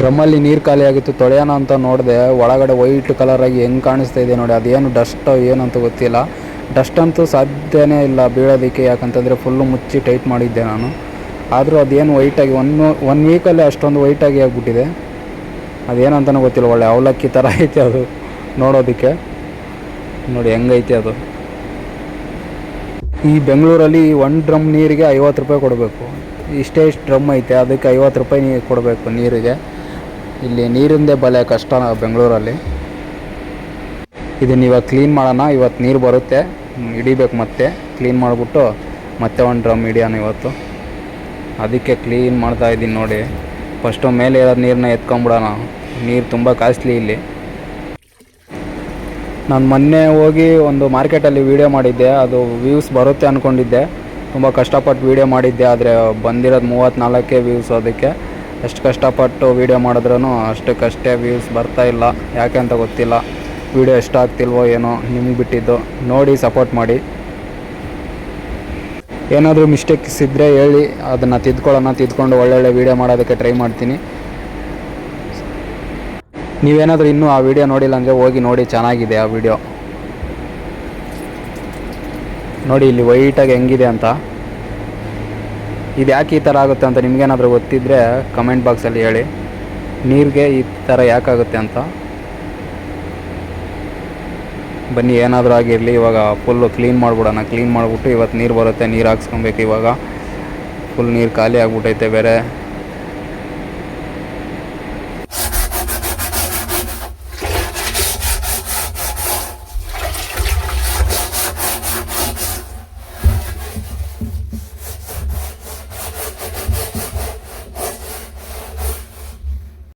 ಡ್ರಮ್ಮಲ್ಲಿ ನೀರು ಖಾಲಿ ಆಗಿತ್ತು, ತೊಳೆಯೋಣ ಅಂತ ನೋಡಿದೆ. ಒಳಗಡೆ ವೈಟ್ ಕಲರಾಗಿ ಹೆಂಗೆ ಕಾಣಿಸ್ತಾ ಇದೆ ನೋಡಿ. ಅದೇನು ಡಸ್ಟ್ ಏನು ಅಂತ ಗೊತ್ತಿಲ್ಲ. ಡಸ್ಟ್ ಅಂತೂ ಸಾಧ್ಯನೇ ಇಲ್ಲ ಬೀಳೋದಕ್ಕೆ, ಯಾಕಂತಂದರೆ ಫುಲ್ಲು ಮುಚ್ಚಿ ಟೈಟ್ ಮಾಡಿದ್ದೆ ನಾನು. ಆದರೂ ಅದೇನು ವೈಟಾಗಿ ಒನ್ ವೀಕಲ್ಲಿ ಅಷ್ಟೊಂದು ವೈಟಾಗಿ ಆಗಿಬಿಟ್ಟಿದೆ. ಅದೇನಂತನೂ ಗೊತ್ತಿಲ್ಲ. ಒಳ್ಳೆ ಅವಲಕ್ಕಿ ಥರ ಐತೆ ಅದು ನೋಡೋದಕ್ಕೆ. ನೋಡಿ ಹೆಂಗೈತೆ ಅದು. ಈ ಬೆಂಗಳೂರಲ್ಲಿ ಒಂದು ಡ್ರಮ್ ನೀರಿಗೆ 50 ರೂಪಾಯಿ ಕೊಡಬೇಕು. ಇಷ್ಟು ಡ್ರಮ್ ಐತೆ, ಅದಕ್ಕೆ 50 ರೂಪಾಯಿ ನೀರು ಕೊಡಬೇಕು ನೀರಿಗೆ. ಇಲ್ಲಿ ನೀರಿಂದೇ ಬಲೆ ಕಷ್ಟ ಬೆಂಗಳೂರಲ್ಲಿ. ಇದನ್ನು ಇವಾಗ ಕ್ಲೀನ್ ಮಾಡೋಣ. ಇವತ್ತು ನೀರು ಬರುತ್ತೆ, ಹಿಡಿಬೇಕು. ಮತ್ತೆ ಕ್ಲೀನ್ ಮಾಡಿಬಿಟ್ಟು ಮತ್ತೆ ಒಂದು ಡ್ರಮ್ ಹಿಡಿಯೋಣ ಇವತ್ತು. ಅದಕ್ಕೆ ಕ್ಲೀನ್ ಮಾಡ್ತಾಯಿದ್ದೀನಿ ನೋಡಿ. ಫಸ್ಟು ಮೇಲೆ ಇರೋ ನೀರನ್ನ ಎತ್ಕೊಂಬಿಡೋಣ. ನೀರು ತುಂಬ ಕಾಸ್ಟ್ಲಿ ಇಲ್ಲಿ. ನಾನು ಮೊನ್ನೆ ಹೋಗಿ ಒಂದು ಮಾರ್ಕೆಟಲ್ಲಿ ವೀಡಿಯೋ ಮಾಡಿದ್ದೆ. ಅದು ವ್ಯೂಸ್ ಬರುತ್ತೆ ಅಂದ್ಕೊಂಡಿದ್ದೆ. ತುಂಬ ಕಷ್ಟಪಟ್ಟು ವೀಡಿಯೋ ಮಾಡಿದ್ದೆ, ಆದರೆ ಬಂದಿರೋದು 34 ವ್ಯೂಸ್. ಅದಕ್ಕೆ ಎಷ್ಟು ಕಷ್ಟಪಟ್ಟು ವೀಡಿಯೋ ಮಾಡಿದ್ರೂ ಅಷ್ಟಕ್ಕಷ್ಟೇ ವ್ಯೂಸ್ ಬರ್ತಾಯಿಲ್ಲ. ಯಾಕೆ ಅಂತ ಗೊತ್ತಿಲ್ಲ. ವೀಡಿಯೋ ಎಷ್ಟು ಆಗ್ತಿಲ್ವೋ ಏನೋ, ನಿಮ್ಗೆ ಬಿಟ್ಟಿದ್ದು. ನೋಡಿ ಸಪೋರ್ಟ್ ಮಾಡಿ. ಏನಾದರೂ ಮಿಸ್ಟೇಕ್ಸ್ ಇದ್ದರೆ ಹೇಳಿ, ಅದನ್ನು ತಿದ್ಕೊಂಡು ಒಳ್ಳೊಳ್ಳೆ ವೀಡಿಯೋ ಮಾಡೋದಕ್ಕೆ ಟ್ರೈ ಮಾಡ್ತೀನಿ. ನೀವೇನಾದರೂ ಇನ್ನೂ ಆ ವಿಡಿಯೋ ನೋಡಿಲ್ಲ ಅಂದರೆ ಹೋಗಿ ನೋಡಿ, ಚೆನ್ನಾಗಿದೆ ಆ ವಿಡಿಯೋ. ನೋಡಿ ಇಲ್ಲಿ ವೈಟಾಗಿ ಹೆಂಗಿದೆ ಅಂತ. ಇದು ಯಾಕೆ ಈ ಥರ ಆಗುತ್ತೆ ಅಂತ ನಿಮಗೇನಾದರೂ ಗೊತ್ತಿದ್ದರೆ ಕಮೆಂಟ್ ಬಾಕ್ಸಲ್ಲಿ ಹೇಳಿ. ನೀರಿಗೆ ಈ ಥರ ಯಾಕಾಗುತ್ತೆ ಅಂತ. ಬನ್ನಿ, ಏನಾದರೂ ಆಗಿರಲಿ. ಇವಾಗ ಫುಲ್ಲು ಕ್ಲೀನ್ ಮಾಡಿಬಿಡೋಣ. ಕ್ಲೀನ್ ಮಾಡಿಬಿಟ್ಟು ಇವತ್ತು ನೀರು ಬರುತ್ತೆ, ನೀರು ಹಾಕ್ಸ್ಕೊಬೇಕು. ಇವಾಗ ಫುಲ್ ನೀರು ಖಾಲಿ ಆಗಿಬಿಟ್ಟೈತೆ ಬೇರೆ.